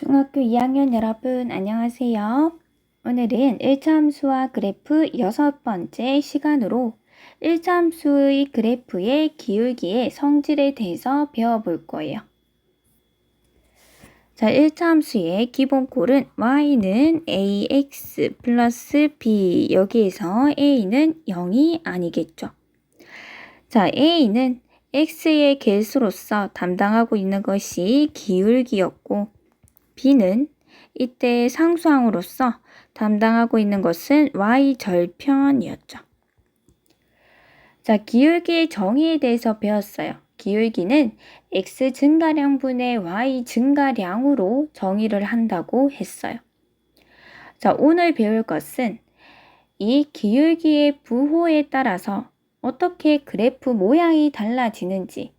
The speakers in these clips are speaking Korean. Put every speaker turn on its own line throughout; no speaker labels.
중학교 2학년 여러분 안녕하세요. 오늘은 1차 함수와 그래프 6번째 시간으로 1차 함수의 그래프의 기울기의 성질에 대해서 배워볼 거예요. 자, 1차 함수의 기본꼴은 y는 ax 플러스 b, 여기에서 a는 0이 아니겠죠. 자, a는 x의 개수로서 담당하고 있는 것이 기울기였고 b는 이때 상수항으로서 담당하고 있는 것은 y절편이었죠. 자, 기울기의 정의에 대해서 배웠어요. 기울기는 x 증가량분의 y 증가량으로 정의를 한다고 했어요. 자, 오늘 배울 것은 이 기울기의 부호에 따라서 어떻게 그래프 모양이 달라지는지,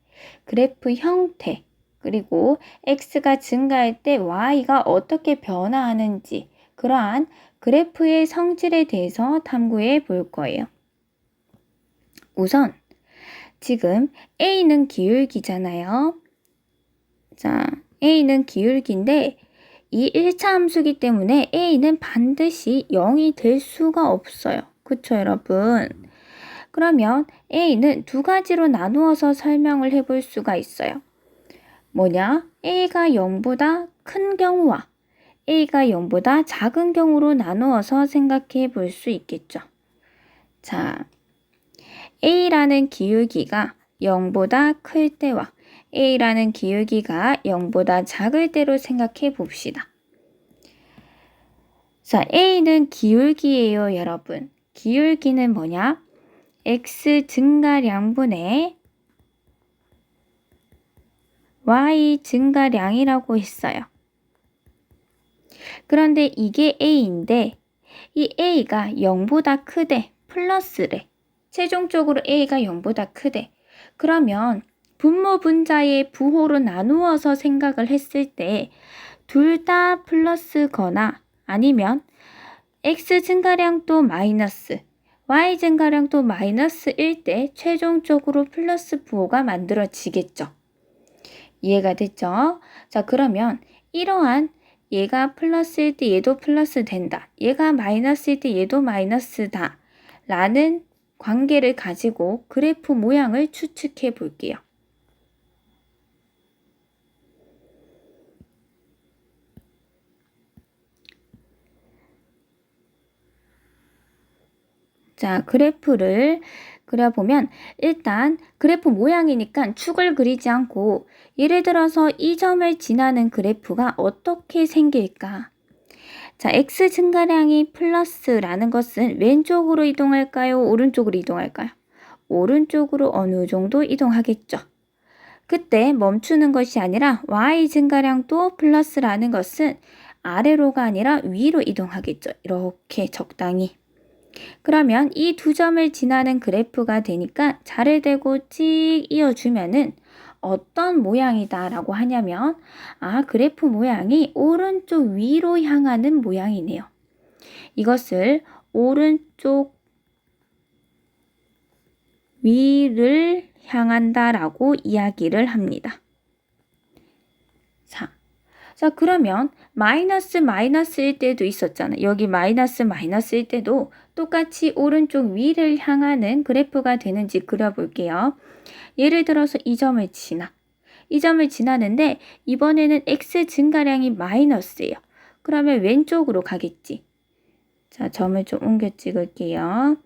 그래프 형태, 그리고 x가 증가할 때 y가 어떻게 변화하는지, 그러한 그래프의 성질에 대해서 탐구해 볼 거예요. 우선 지금 a는 기울기잖아요. 자, a는 기울기인데 이 1차 함수기 때문에 a는 반드시 0이 될 수가 없어요. 그쵸, 여러분? 그러면 a는 두 가지로 나누어서 설명을 해볼 수가 있어요. 뭐냐? a가 0보다 큰 경우와 a가 0보다 작은 경우로 나누어서 생각해 볼 수 있겠죠. 자, a라는 기울기가 0보다 클 때와 a라는 기울기가 0보다 작을 때로 생각해 봅시다. 자, a는 기울기예요, 여러분. 기울기는 뭐냐? x 증가량분의 y 증가량이라고 했어요. 그런데 이게 a인데 이 a가 0보다 크대, 플러스래. 최종적으로 a가 0보다 크대. 그러면 분모 분자의 부호로 나누어서 생각을 했을 때 둘 다 플러스거나 아니면 x 증가량도 마이너스, y 증가량도 마이너스일 때 최종적으로 플러스 부호가 만들어지겠죠. 이해가 됐죠? 자, 그러면 이러한 얘가 플러스일 때 얘도 플러스 된다. 얘가 마이너스일 때 얘도 마이너스다. 라는 관계를 가지고 그래프 모양을 추측해 볼게요. 자, 그래프를 그려보면 일단 그래프 모양이니까 축을 그리지 않고 예를 들어서 이 점을 지나는 그래프가 어떻게 생길까? 자, x 증가량이 플러스라는 것은 왼쪽으로 이동할까요? 오른쪽으로 이동할까요? 오른쪽으로 어느 정도 이동하겠죠. 그때 멈추는 것이 아니라 y 증가량도 플러스라는 것은 아래로가 아니라 위로 이동하겠죠. 이렇게 적당히. 그러면 이 두 점을 지나는 그래프가 되니까 자를 대고 찍 이어주면은 어떤 모양이다 라고 하냐면 그래프 모양이 오른쪽 위로 향하는 모양이네요. 이것을 오른쪽 위를 향한다 라고 이야기를 합니다. 자, 그러면 마이너스일 때도 있었잖아요. 여기 마이너스일 때도 똑같이 오른쪽 위를 향하는 그래프가 되는지 그려볼게요. 예를 들어서 이 점을 지나는데 이번에는 x 증가량이 마이너스예요. 그러면 왼쪽으로 가겠지. 자, 점을 좀 옮겨 찍을게요.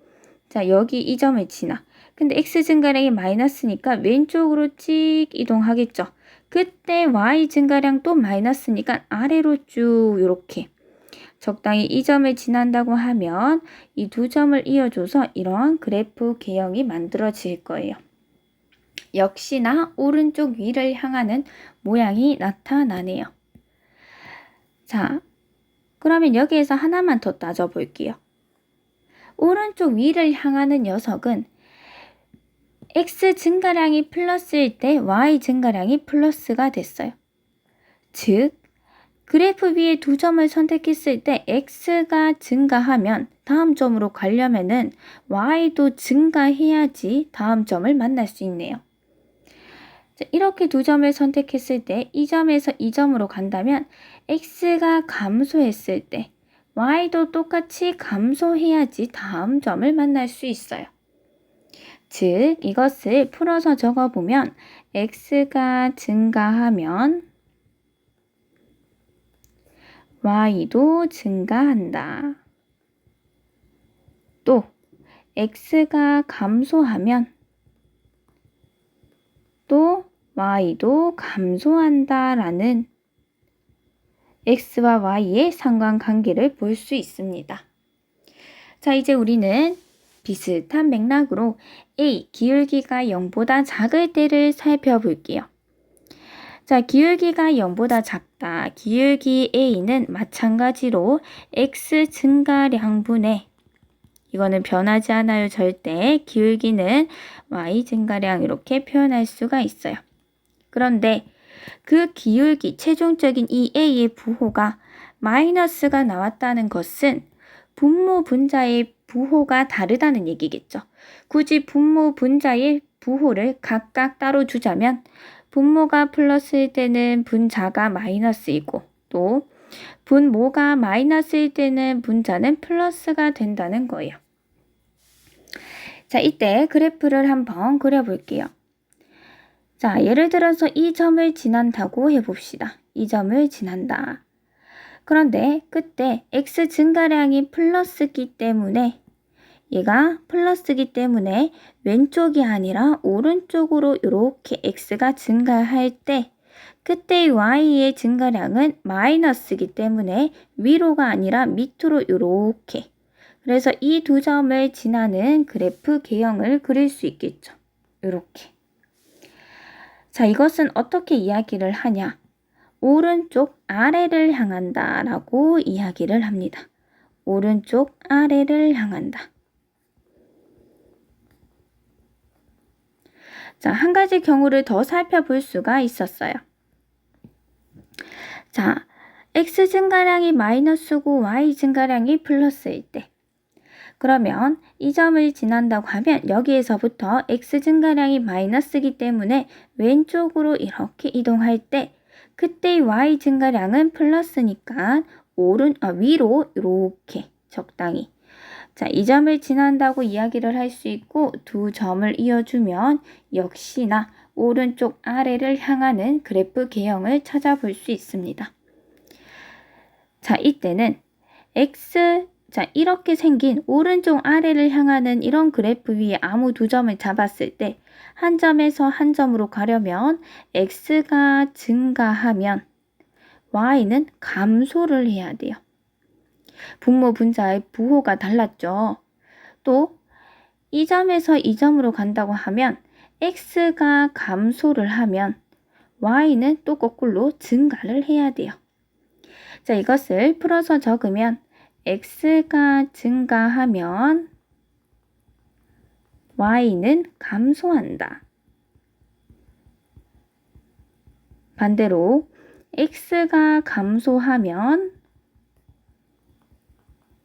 자, 여기 이 점을 지나. 근데 x 증가량이 마이너스니까 왼쪽으로 찍 이동하겠죠. 그때 y 증가량 또 마이너스니까 아래로 쭉 이렇게 적당히 이 점을 지난다고 하면 이 두 점을 이어줘서 이러한 그래프 개형이 만들어질 거예요. 역시나 오른쪽 위를 향하는 모양이 나타나네요. 자, 그러면 여기에서 하나만 더 따져볼게요. 오른쪽 위를 향하는 녀석은 x 증가량이 플러스일 때 y 증가량이 플러스가 됐어요. 즉, 그래프 위에 두 점을 선택했을 때 x가 증가하면 다음 점으로 가려면은 y도 증가해야지 다음 점을 만날 수 있네요. 자, 이렇게 두 점을 선택했을 때 이 점에서 이 점으로 간다면 x가 감소했을 때 y도 똑같이 감소해야지 다음 점을 만날 수 있어요. 즉, 이것을 풀어서 적어보면 x가 증가하면 y도 증가한다. 또 x가 감소하면 또 y도 감소한다 라는 x와 y의 상관관계를 볼 수 있습니다. 자, 이제 우리는 비슷한 맥락으로 a, 기울기가 0보다 작을 때를 살펴볼게요. 자, 기울기가 0보다 작다. 기울기 a는 마찬가지로 x 증가량분의 이거는 변하지 않아요. 절대. 기울기는 y 증가량 이렇게 표현할 수가 있어요. 그런데 그 기울기, 최종적인 이 a의 부호가 마이너스가 나왔다는 것은 분모 분자의 부호가 다르다는 얘기겠죠. 굳이 분모 분자의 부호를 각각 따로 주자면 분모가 플러스일 때는 분자가 마이너스이고 또 분모가 마이너스일 때는 분자는 플러스가 된다는 거예요. 자, 이때 그래프를 한번 그려볼게요. 자, 예를 들어서 이 점을 지난다고 해봅시다. 이 점을 지난다. 그런데 그때 x 증가량이 플러스기 때문에 얘가 플러스기 때문에 왼쪽이 아니라 오른쪽으로 이렇게 x가 증가할 때 그때 y의 증가량은 마이너스이기 때문에 위로가 아니라 밑으로 이렇게 그래서 이 두 점을 지나는 그래프 개형을 그릴 수 있겠죠. 이렇게. 자, 이것은 어떻게 이야기를 하냐? 오른쪽 아래를 향한다 라고 이야기를 합니다. 오른쪽 아래를 향한다. 자, 한 가지 경우를 더 살펴볼 수가 있었어요. 자, x 증가량이 마이너스고 y 증가량이 플러스일 때 그러면 이 점을 지난다고 하면 여기에서부터 x 증가량이 마이너스이기 때문에 왼쪽으로 이렇게 이동할 때 그때 y 증가량은 플러스니까 위로 이렇게 적당히 자, 이 점을 지난다고 이야기를 할 수 있고 두 점을 이어주면 역시나 오른쪽 아래를 향하는 그래프 개형을 찾아볼 수 있습니다. 자, 이때는 자, 이렇게 생긴 오른쪽 아래를 향하는 이런 그래프 위에 아무 두 점을 잡았을 때 한 점에서 한 점으로 가려면 x가 증가하면 y는 감소를 해야 돼요. 분모 분자의 부호가 달랐죠. 또 이 점에서 이 점으로 간다고 하면 x가 감소를 하면 y는 또 거꾸로 증가를 해야 돼요. 자, 이것을 풀어서 적으면 x가 증가하면 y는 감소한다. 반대로 x가 감소하면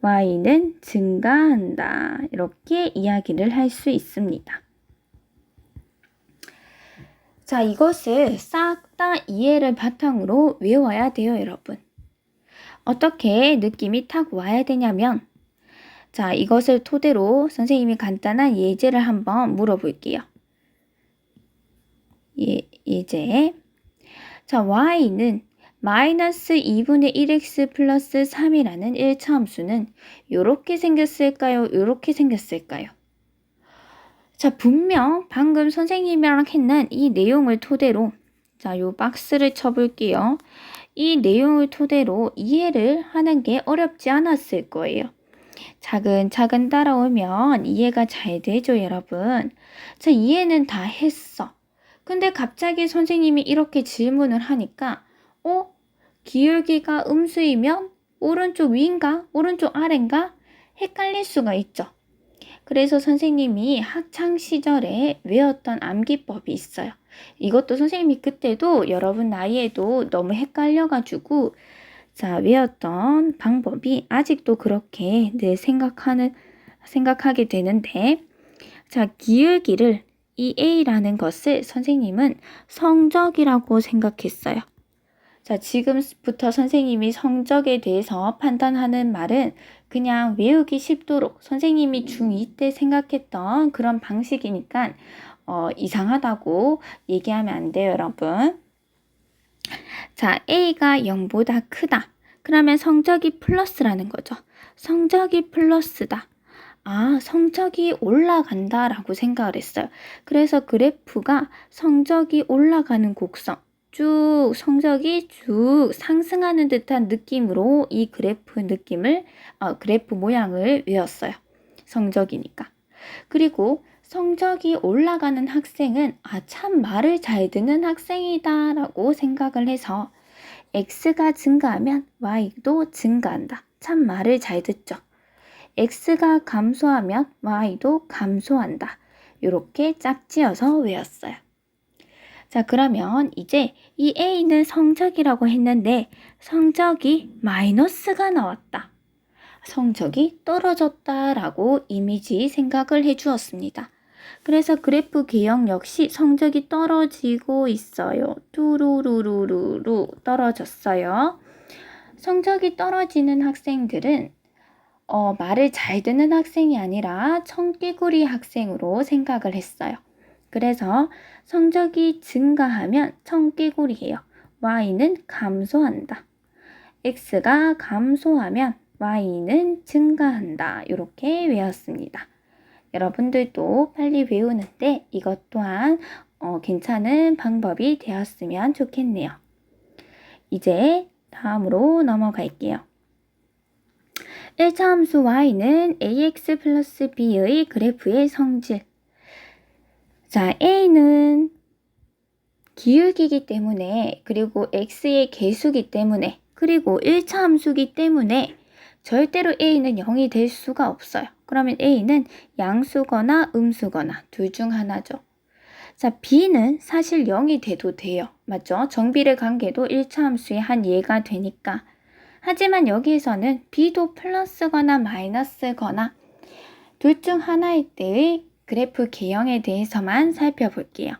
y는 증가한다. 이렇게 이야기를 할 수 있습니다. 자, 이것을 싹 다 이해를 바탕으로 외워야 돼요, 여러분. 어떻게 느낌이 탁 와야 되냐면 자, 이것을 토대로 선생님이 간단한 예제를 한번 물어볼게요. 예제. 자, y는 마이너스 2분의 1x 플러스 3이라는 1차함수는 이렇게 생겼을까요? 이렇게 생겼을까요? 자, 분명 방금 선생님이랑 했는 이 내용을 토대로 자, 요 박스를 쳐볼게요. 이 내용을 토대로 이해를 하는 게 어렵지 않았을 거예요. 차근차근 따라오면 이해가 잘 되죠, 여러분. 자, 이해는 다 했어. 근데 갑자기 선생님이 이렇게 질문을 하니까 기울기가 음수이면 오른쪽 위인가? 오른쪽 아래인가? 헷갈릴 수가 있죠. 그래서 선생님이 학창시절에 외웠던 암기법이 있어요. 이것도 선생님이 그때도 여러분 나이에도 너무 헷갈려가지고 자, 외웠던 방법이 아직도 그렇게 늘 생각하게 되는데 자, 기울기를 이 A라는 것을 선생님은 성적이라고 생각했어요. 자, 지금부터 선생님이 성적에 대해서 판단하는 말은 그냥 외우기 쉽도록 선생님이 중2 때 생각했던 그런 방식이니까 이상하다고 얘기하면 안 돼요, 여러분. 자, A가 0보다 크다. 그러면 성적이 플러스라는 거죠. 성적이 플러스다. 아, 성적이 올라간다 라고 생각을 했어요. 그래서 그래프가 성적이 올라가는 곡선, 쭉 성적이 쭉 상승하는 듯한 느낌으로 이 그래프 그래프 모양을 외웠어요. 성적이니까. 그리고 성적이 올라가는 학생은 참 말을 잘 듣는 학생이다 라고 생각을 해서 X가 증가하면 Y도 증가한다. 참 말을 잘 듣죠. X가 감소하면 Y도 감소한다. 이렇게 짝지어서 외웠어요. 자, 그러면 이제 이 A는 성적이라고 했는데 성적이 마이너스가 나왔다. 성적이 떨어졌다라고 이미지 생각을 해주었습니다. 그래서 그래프 개형 역시 성적이 떨어지고 있어요. 뚜루루루루루 떨어졌어요. 성적이 떨어지는 학생들은 말을 잘 듣는 학생이 아니라 청개구리 학생으로 생각을 했어요. 그래서 성적이 증가하면 청개구리예요. Y는 감소한다. X가 감소하면 Y는 증가한다. 이렇게 외웠습니다. 여러분들도 빨리 외우는데 이것 또한 괜찮은 방법이 되었으면 좋겠네요. 이제 다음으로 넘어갈게요. 1차 함수 y는 ax 플러스 b의 그래프의 성질. 자, a는 기울기이기 때문에 그리고 x의 개수기 때문에 그리고 1차 함수기 때문에 절대로 a는 0이 될 수가 없어요. 그러면 a는 양수거나 음수거나 둘 중 하나죠. 자, b는 사실 0이 돼도 돼요. 맞죠? 정비례 관계도 1차 함수의 한 예가 되니까. 하지만 여기에서는 b도 플러스거나 마이너스거나 둘 중 하나일 때의 그래프 개형에 대해서만 살펴볼게요.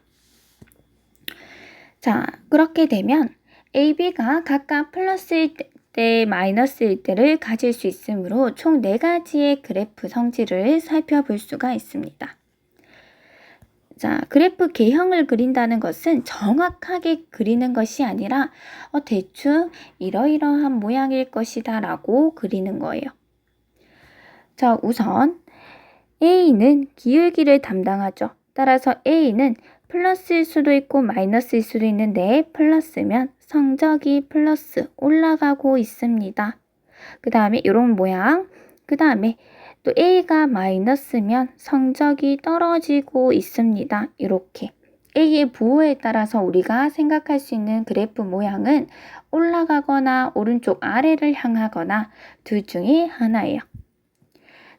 자, 그렇게 되면 AB가 각각 플러스일 때, 마이너스일 때를 가질 수 있으므로 총 4가지의 그래프 성질을 살펴볼 수가 있습니다. 자, 그래프 개형을 그린다는 것은 정확하게 그리는 것이 아니라 대충 이러이러한 모양일 것이다 라고 그리는 거예요. 자, 우선 A는 기울기를 담당하죠. 따라서 A는 플러스일 수도 있고 마이너스일 수도 있는데 플러스면 성적이 플러스 올라가고 있습니다. 그 다음에 이런 모양, 그 다음에 또 A가 마이너스면 성적이 떨어지고 있습니다. 이렇게 A의 부호에 따라서 우리가 생각할 수 있는 그래프 모양은 올라가거나 오른쪽 아래를 향하거나 둘 중에 하나예요.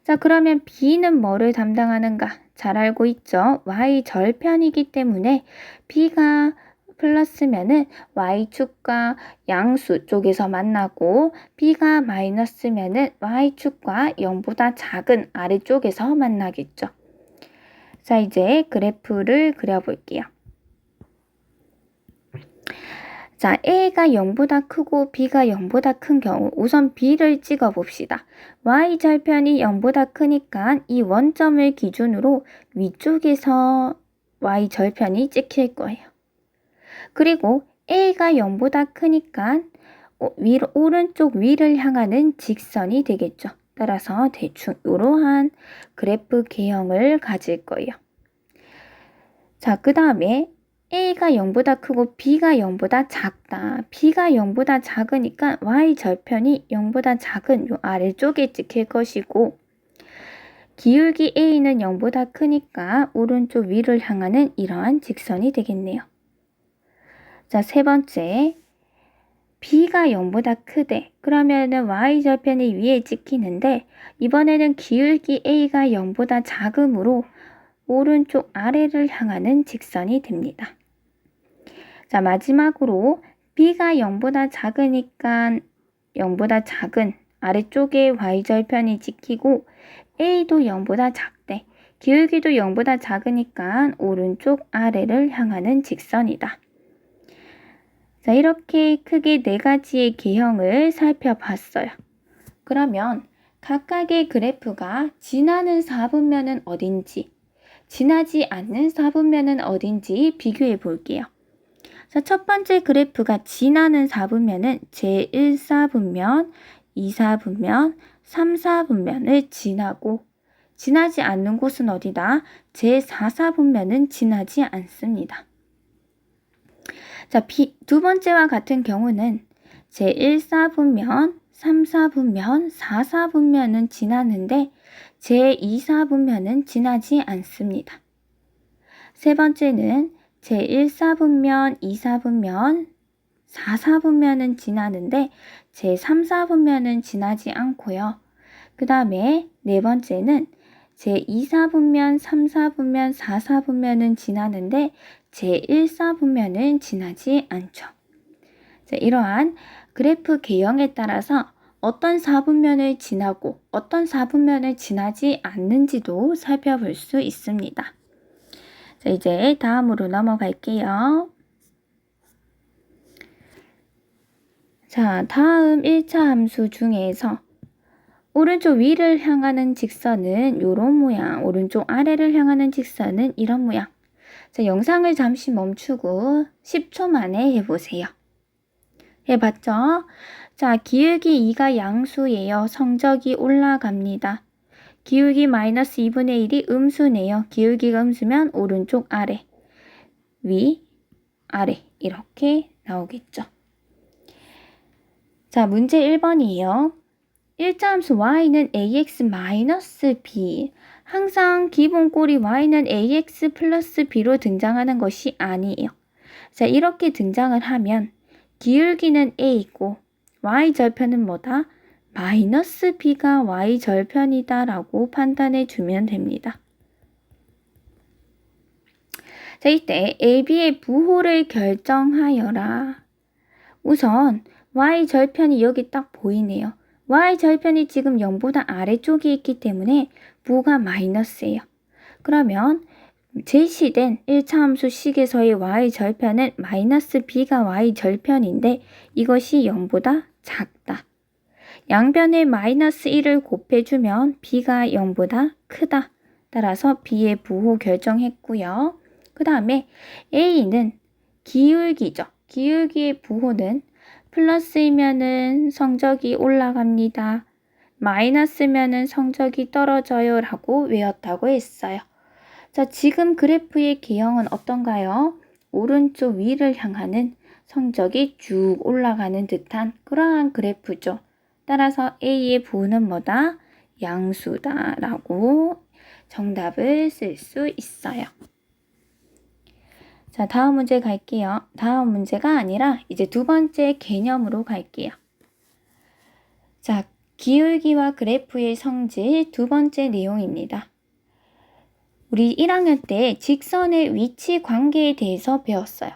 자, 그러면 B는 뭐를 담당하는가? 잘 알고 있죠? Y 절편이기 때문에 B가 플러스면은 Y축과 양수 쪽에서 만나고 B가 마이너스면은 Y축과 0보다 작은 아래쪽에서 만나겠죠. 자, 이제 그래프를 그려볼게요. 자, A가 0보다 크고 B가 0보다 큰 경우 우선 B를 찍어 봅시다. Y절편이 0보다 크니까 이 원점을 기준으로 위쪽에서 Y절편이 찍힐 거예요. 그리고 A가 0보다 크니까 오른쪽 위를 향하는 직선이 되겠죠. 따라서 대충 이러한 그래프 개형을 가질 거예요. 자, 그 다음에 A가 0보다 크고 B가 0보다 작다. B가 0보다 작으니까 Y절편이 0보다 작은 요 아래쪽에 찍힐 것이고 기울기 A는 0보다 크니까 오른쪽 위를 향하는 이러한 직선이 되겠네요. 자, 세 번째 B가 0보다 크대. 그러면은 Y절편이 위에 찍히는데 이번에는 기울기 A가 0보다 작으므로 오른쪽 아래를 향하는 직선이 됩니다. 자, 마지막으로 B가 0보다 작으니까 0보다 작은 아래쪽에 Y절편이 찍히고 A도 0보다 작대. 기울기도 0보다 작으니까 오른쪽 아래를 향하는 직선이다. 자, 이렇게 크게 4가지의 개형을 살펴봤어요. 그러면 각각의 그래프가 지나는 4분면은 어딘지, 지나지 않는 4분면은 어딘지 비교해 볼게요. 자, 첫 번째 그래프가 지나는 4분면은 제1사분면, 2사분면, 3사분면을 지나고 지나지 않는 곳은 어디다? 제4사분면은 지나지 않습니다. 자, 두 번째와 같은 경우는 제1사분면, 3사분면, 4사분면은 지나는데 제2사분면은 지나지 않습니다. 세 번째는 제1사분면, 2사분면, 4사분면은 지나는데 제3사분면은 지나지 않고요. 그 다음에 네 번째는 제2사분면, 3사분면, 4사분면은 지나는데 제1사분면은 지나지 않죠. 자, 이러한 그래프 개형에 따라서 어떤 4분면을 지나고 어떤 4분면을 지나지 않는지도 살펴볼 수 있습니다. 자, 이제 다음으로 넘어갈게요. 자, 다음 1차 함수 중에서 오른쪽 위를 향하는 직선은 이런 모양, 오른쪽 아래를 향하는 직선은 이런 모양. 자, 영상을 잠시 멈추고 10초 만에 해보세요. 해봤죠? 자, 기울기 2가 양수예요. 성적이 올라갑니다. 기울기 마이너스 2분의 1이 음수네요. 기울기가 음수면 오른쪽 아래, 위, 아래 이렇게 나오겠죠. 자, 문제 1번이에요. 1차 함수 y는 ax-b. 항상 기본 꼴이 y는 ax 플러스 b로 등장하는 것이 아니에요. 자, 이렇게 등장을 하면 기울기는 a이고 y절편은 뭐다? 마이너스 b가 y절편이다 라고 판단해 주면 됩니다. 자, 이때 AB의 부호를 결정하여라. 우선 y절편이 여기 딱 보이네요. y절편이 지금 0보다 아래쪽에 있기 때문에 부가 마이너스예요. 그러면 제시된 1차 함수 식에서의 y절편은 마이너스 b가 y절편인데 이것이 0보다 작다. 양변에 마이너스 1을 곱해주면 b가 0보다 크다. 따라서 b의 부호 결정했고요. 그 다음에 a는 기울기죠. 기울기의 부호는 플러스이면은 성적이 올라갑니다. 마이너스면은 성적이 떨어져요 라고 외웠다고 했어요. 자, 지금 그래프의 개형은 어떤가요? 오른쪽 위를 향하는 성적이 쭉 올라가는 듯한 그러한 그래프죠. 따라서 A의 부호는 뭐다? 양수다 라고 정답을 쓸 수 있어요. 자, 다음 문제 갈게요. 다음 문제가 아니라 이제 두 번째 개념으로 갈게요. 자, 기울기와 그래프의 성질 두 번째 내용입니다. 우리 1학년 때 직선의 위치 관계에 대해서 배웠어요.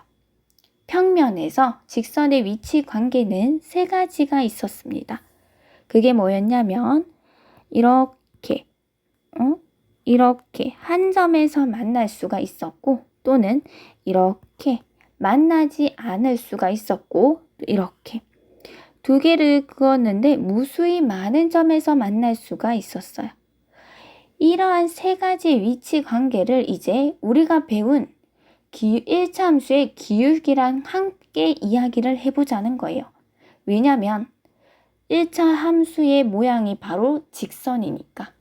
평면에서 직선의 위치 관계는 세 가지가 있었습니다. 그게 뭐였냐면 이렇게 한 점에서 만날 수가 있었고 또는 이렇게 만나지 않을 수가 있었고 이렇게 두 개를 그었는데 무수히 많은 점에서 만날 수가 있었어요. 이러한 세 가지 위치 관계를 이제 우리가 배운 1차 함수의 기울기랑 함께 이야기를 해보자는 거예요. 왜냐면 1차 함수의 모양이 바로 직선이니까.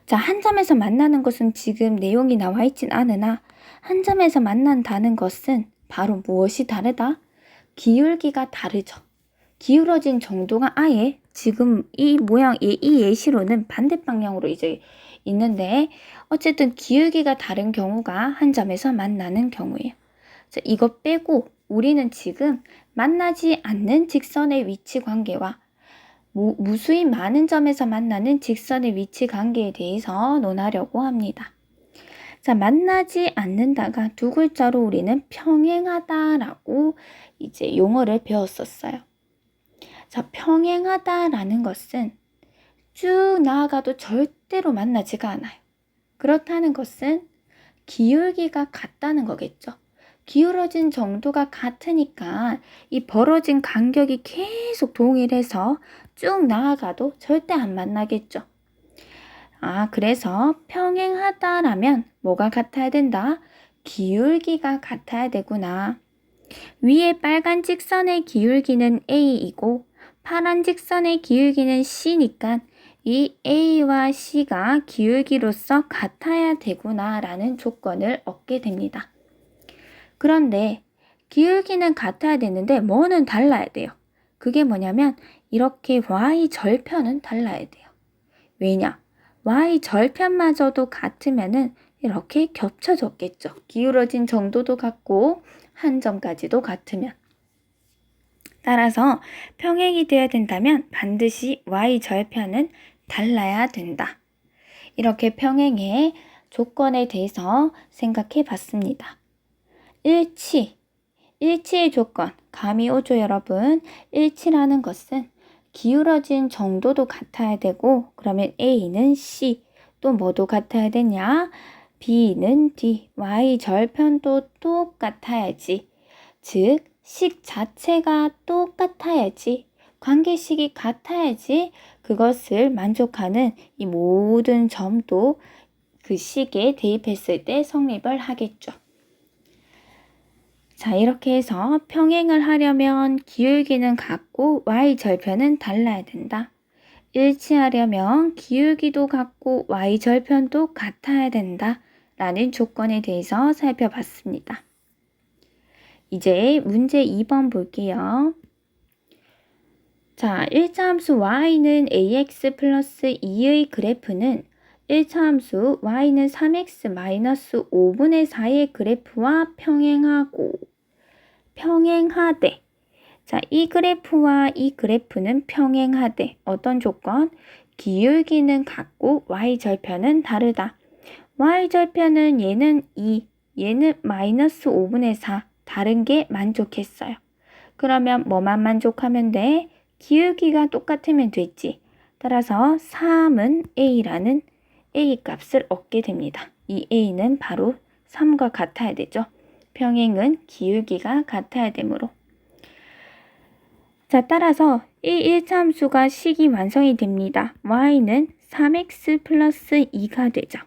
자, 한 점에서 만나는 것은 지금 내용이 나와 있진 않으나 한 점에서 만난다는 것은 바로 무엇이 다르다? 기울기가 다르죠. 기울어진 정도가 아예 지금 이 모양의 이 예시로는 반대 방향으로 이제 있는데 어쨌든 기울기가 다른 경우가 한 점에서 만나는 경우예요. 자, 이것 빼고 우리는 지금 만나지 않는 직선의 위치 관계와 무수히 많은 점에서 만나는 직선의 위치 관계에 대해서 논하려고 합니다. 자, 만나지 않는다가 두 글자로 우리는 평행하다라고 이제 용어를 배웠었어요. 자, 평행하다라는 것은 쭉 나아가도 절대로 만나지가 않아요. 그렇다는 것은 기울기가 같다는 거겠죠. 기울어진 정도가 같으니까 이 벌어진 간격이 계속 동일해서 쭉 나아가도 절대 안 만나겠죠. 그래서 평행하다라면 뭐가 같아야 된다? 기울기가 같아야 되구나. 위에 빨간 직선의 기울기는 A이고 파란 직선의 기울기는 C니까 이 A와 C가 기울기로서 같아야 되구나 라는 조건을 얻게 됩니다. 그런데 기울기는 같아야 되는데 뭐는 달라야 돼요. 그게 뭐냐면 이렇게 Y 절편은 달라야 돼요. 왜냐? Y 절편마저도 같으면은 이렇게 겹쳐졌겠죠. 기울어진 정도도 같고 한 점까지도 같으면. 따라서 평행이 되어야 된다면 반드시 Y 절편은 달라야 된다. 이렇게 평행의 조건에 대해서 생각해 봤습니다. 일치. 일치의 조건. 감이 오죠, 여러분? 일치라는 것은 기울어진 정도도 같아야 되고, 그러면 A는 C. 또 뭐도 같아야 되냐? B는 D. Y 절편도 똑같아야지. 즉, 식 자체가 똑같아야지. 관계식이 같아야지 그것을 만족하는 이 모든 점도 그 식에 대입했을 때 성립을 하겠죠. 자, 이렇게 해서 평행을 하려면 기울기는 같고 y절편은 달라야 된다. 일치하려면 기울기도 같고 y절편도 같아야 된다. 라는 조건에 대해서 살펴봤습니다. 이제 문제 2번 볼게요. 자, 1차함수 y는 ax 플러스 2의 그래프는 1차함수 y는 3x 마이너스 5분의 4의 그래프와 평행하되 자, 이 그래프와 이 그래프는 평행하되 어떤 조건? 기울기는 같고 y절편은 다르다. y절편은 얘는 2, 얘는 마이너스 5분의 4 다른 게 만족했어요. 그러면 뭐만 만족하면 돼? 기울기가 똑같으면 됐지. 따라서 3은 A라는 A 값을 얻게 됩니다. 이 A는 바로 3과 같아야 되죠. 평행은 기울기가 같아야 되므로. 자, 따라서 이 1차함수가 식이 완성이 됩니다. y는 3x 플러스 2가 되죠.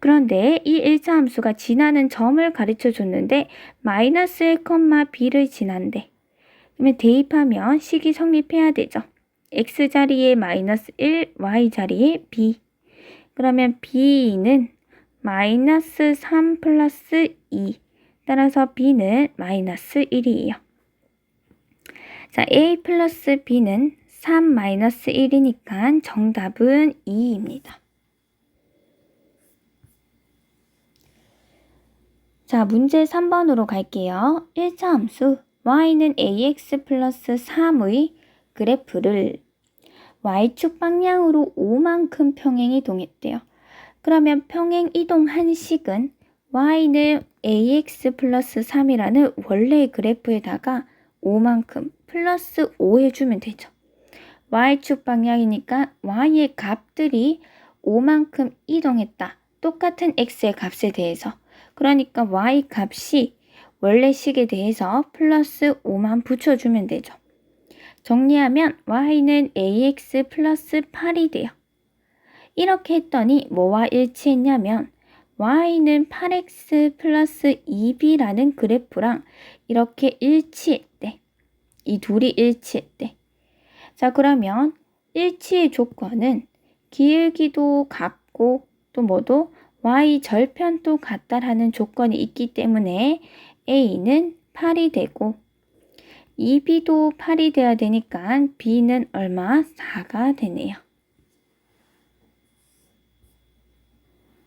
그런데 이 1차함수가 지나는 점을 가르쳐 줬는데 마이너스 1, b를 지난대. 그러면 대입하면 식이 성립해야 되죠. x자리에 마이너스 1, y자리에 b. 그러면 b는 마이너스 3 플러스 2. 따라서 b는 마이너스 1이에요. 자, a 플러스 b는 3 마이너스 1이니까 정답은 2입니다. 자, 문제 3번으로 갈게요. 1차 함수 y는 ax 플러스 3의 그래프를 y축 방향으로 5만큼 평행 이동했대요. 그러면 평행 이동한 식은 y는 ax 플러스 3이라는 원래의 그래프에다가 5만큼 플러스 5 해주면 되죠. y축 방향이니까 y의 값들이 5만큼 이동했다. 똑같은 x의 값에 대해서. 그러니까 y 값이 원래 식에 대해서 플러스 5만 붙여주면 되죠. 정리하면 y는 ax 플러스 8이 돼요. 이렇게 했더니 뭐와 일치했냐면 y는 8x 플러스 2b라는 그래프랑 이렇게 일치했대. 이 둘이 일치했대. 자, 그러면 일치의 조건은 기울기도 같고 또 뭐도 y 절편도 같다라는 조건이 있기 때문에 a는 8이 되고 2b도 8이 돼야 되니까 b는 얼마? 4가 되네요.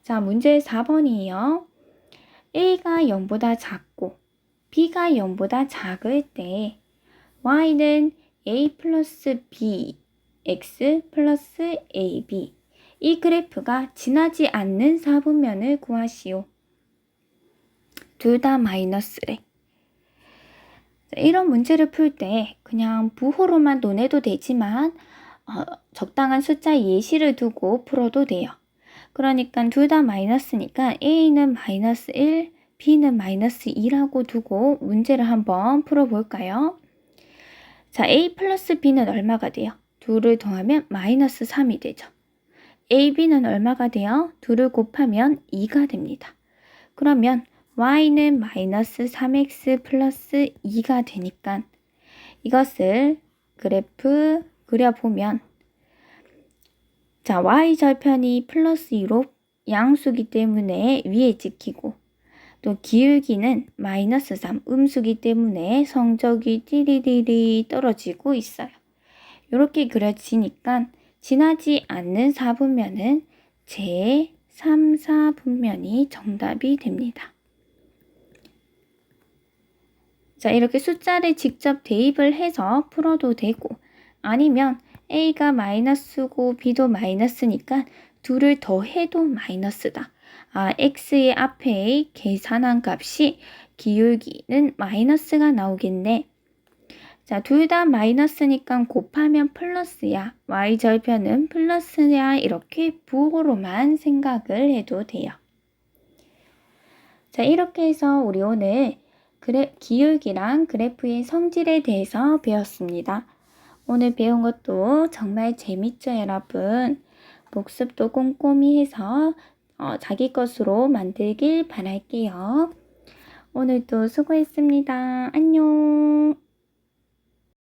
자, 문제 4번이에요. a가 0보다 작고 b가 0보다 작을 때 y는 a 플러스 b, x 플러스 ab 이 그래프가 지나지 않는 사분면을 구하시오. 둘 다 마이너스래. 이런 문제를 풀 때 그냥 부호로만 논해도 되지만 적당한 숫자 예시를 두고 풀어도 돼요. 그러니까 둘 다 마이너스니까 A는 마이너스 1, B는 마이너스 2라고 두고 문제를 한번 풀어볼까요? 자, A 플러스 B는 얼마가 돼요? 둘을 더하면 마이너스 3이 되죠. A, B는 얼마가 돼요? 둘을 곱하면 2가 됩니다. 그러면 Y는 마이너스 3X 플러스 2가 되니까 이것을 그래프 그려보면 자, Y절편이 플러스 2로 양수기 때문에 위에 찍히고 또 기울기는 마이너스 3 음수기 때문에 성적이 띠리리리 떨어지고 있어요. 이렇게 그려지니까 지나지 않는 4분면은 제 3, 4분면이 정답이 됩니다. 자, 이렇게 숫자를 직접 대입을 해서 풀어도 되고 아니면 A가 마이너스고 B도 마이너스니까 둘을 더해도 마이너스다. X의 앞에 계산한 값이 기울기는 마이너스가 나오겠네. 자, 둘 다 마이너스니까 곱하면 플러스야. Y절편은 플러스야. 이렇게 부호로만 생각을 해도 돼요. 자, 이렇게 해서 우리 오늘 기울기랑 그래프의 성질에 대해서 배웠습니다. 오늘 배운 것도 정말 재밌죠, 여러분? 복습도 꼼꼼히 해서 자기 것으로 만들길 바랄게요. 오늘도 수고했습니다. 안녕.